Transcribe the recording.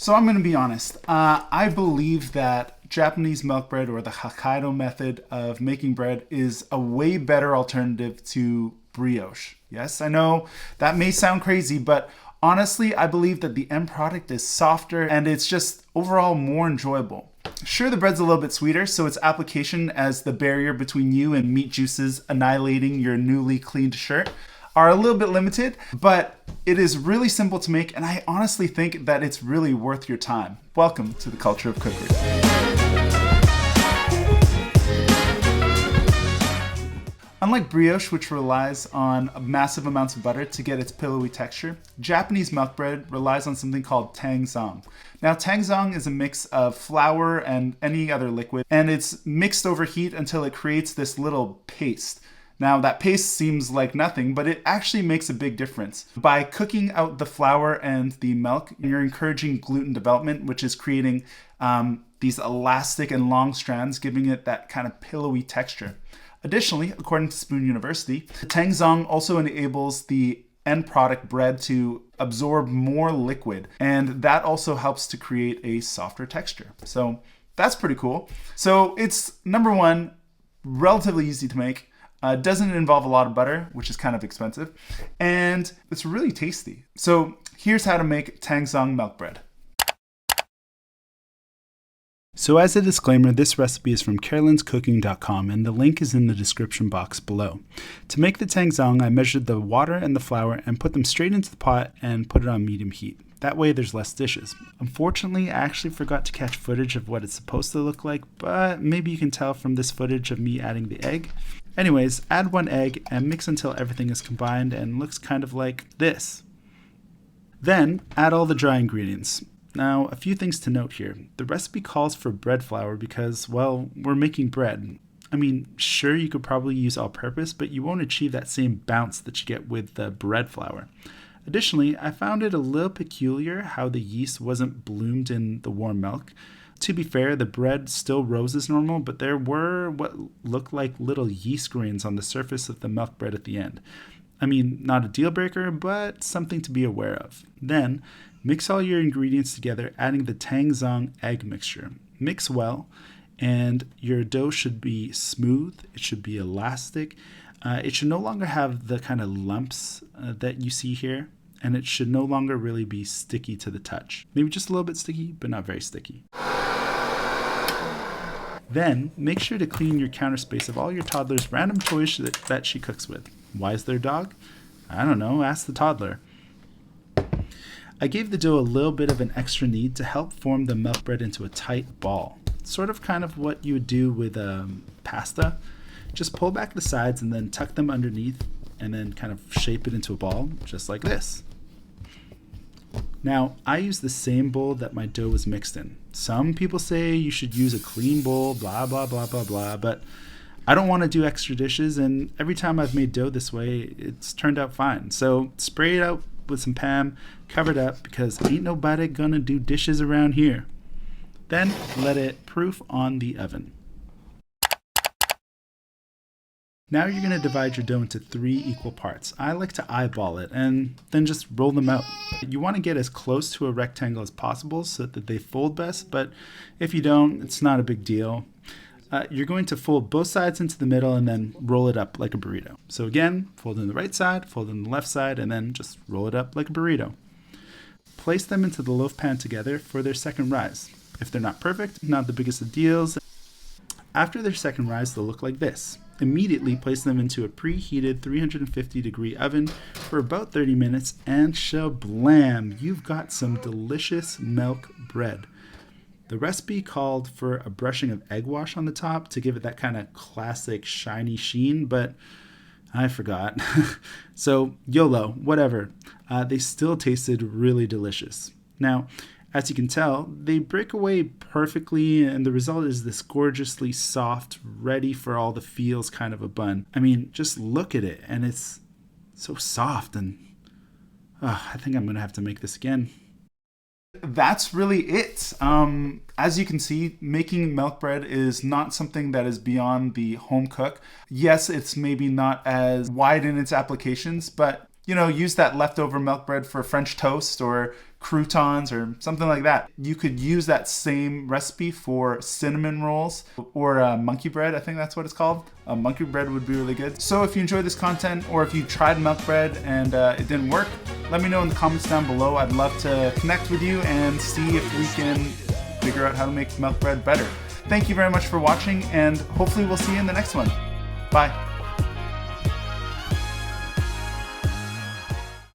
So I'm going to be honest. I believe that Japanese milk bread or the Hokkaido method of making bread is a way better alternative to brioche. Yes, I know that may sound crazy, but honestly, I believe that the end product is softer and it's just overall more enjoyable. Sure, the bread's a little bit sweeter, so its application as the barrier between you and meat juices annihilating your newly cleaned shirt are a little bit limited, but it is really simple to make, and I honestly think that it's really worth your time. Welcome to the culture of cookery. Unlike brioche, which relies on massive amounts of butter to get its pillowy texture, Japanese milk bread relies on something called tangzong. Now, tangzong is a mix of flour and any other liquid, and it's mixed over heat until it creates this little paste. Now, that paste seems like nothing, but it actually makes a big difference. By cooking out the flour and the milk, you're encouraging gluten development, which is creating these elastic and long strands, giving it that kind of pillowy texture. Additionally, according to Spoon University, the tangzong also enables the end product bread to absorb more liquid, and that also helps to create a softer texture. So that's pretty cool. So it's, number one, relatively easy to make. Doesn't involve a lot of butter, which is kind of expensive, and it's really tasty. So here's how to make tangzong milk bread. So as a disclaimer, this recipe is from carolinscooking.com, and the link is in the description box below. To make the tangzong, I measured the water and the flour and put them straight into the pot and put it on medium heat. That way there's less dishes. Unfortunately, I actually forgot to catch footage of what it's supposed to look like, but maybe you can tell from this footage of me adding the egg. Anyways, add one egg and mix until everything is combined and looks kind of like this. Then add all the dry ingredients. Now, a few things to note here. The recipe calls for bread flour because, well, we're making bread. I mean, sure, you could probably use all-purpose, but you won't achieve that same bounce that you get with the bread flour. Additionally, I found it a little peculiar how the yeast wasn't bloomed in the warm milk. To be fair, the bread still rose as normal, but there were what looked like little yeast grains on the surface of the milk bread at the end. I mean, not a deal breaker, but something to be aware of. Then, mix all your ingredients together, adding the tangzong egg mixture. Mix well, and your dough should be smooth, it should be elastic, it should no longer have the kind of lumps that you see here, and it should no longer really be sticky to the touch. Maybe just a little bit sticky, but not very sticky. Then, make sure to clean your counter space of all your toddler's random toys that she cooks with. Why is there a dog? I don't know, ask the toddler. I gave the dough a little bit of an extra knead to help form the milk bread into a tight ball. Sort of kind of what you would do with pasta. Just pull back the sides and then tuck them underneath and then kind of shape it into a ball, just like this. Now, I use the same bowl that my dough was mixed in. Some people say you should use a clean bowl, blah, blah, blah, blah, blah, but I don't want to do extra dishes, and every time I've made dough this way, it's turned out fine. So spray it out with some Pam, cover it up, because ain't nobody gonna do dishes around here. Then let it proof on the oven. Now you're going to divide your dough into 3 equal parts. I like to eyeball it and then just roll them out. You want to get as close to a rectangle as possible so that they fold best, but if you don't, it's not a big deal. You're going to fold both sides into the middle and then roll it up like a burrito. So again, fold in the right side, fold in the left side, and then just roll it up like a burrito. Place them into the loaf pan together for their second rise. If they're not perfect, not the biggest of deals. After their second rise, they'll look like this. Immediately place them into a preheated 350 degree oven for about 30 minutes and shablam, you've got some delicious milk bread. The recipe called for a brushing of egg wash on the top to give it that kind of classic shiny sheen, but I forgot. So YOLO, whatever. They still tasted really delicious. Now, as you can tell, they break away perfectly, and the result is this gorgeously soft, ready for all the feels kind of a bun. I mean, just look at it, and it's so soft, and I think I'm going to have to make this again. That's really it. As you can see, making milk bread is not something that is beyond the home cook. Yes, it's maybe not as wide in its applications, but use that leftover milk bread for French toast or croutons or something like that. You could use that same recipe for cinnamon rolls or monkey bread. I think that's what it's called. Monkey bread would be really good. So if you enjoyed this content, or if you tried milk bread and it didn't work, let me know in the comments down below. I'd love to connect with you and see if we can figure out how to make milk bread better. Thank you very much for watching, and hopefully we'll see you in the next one. Bye.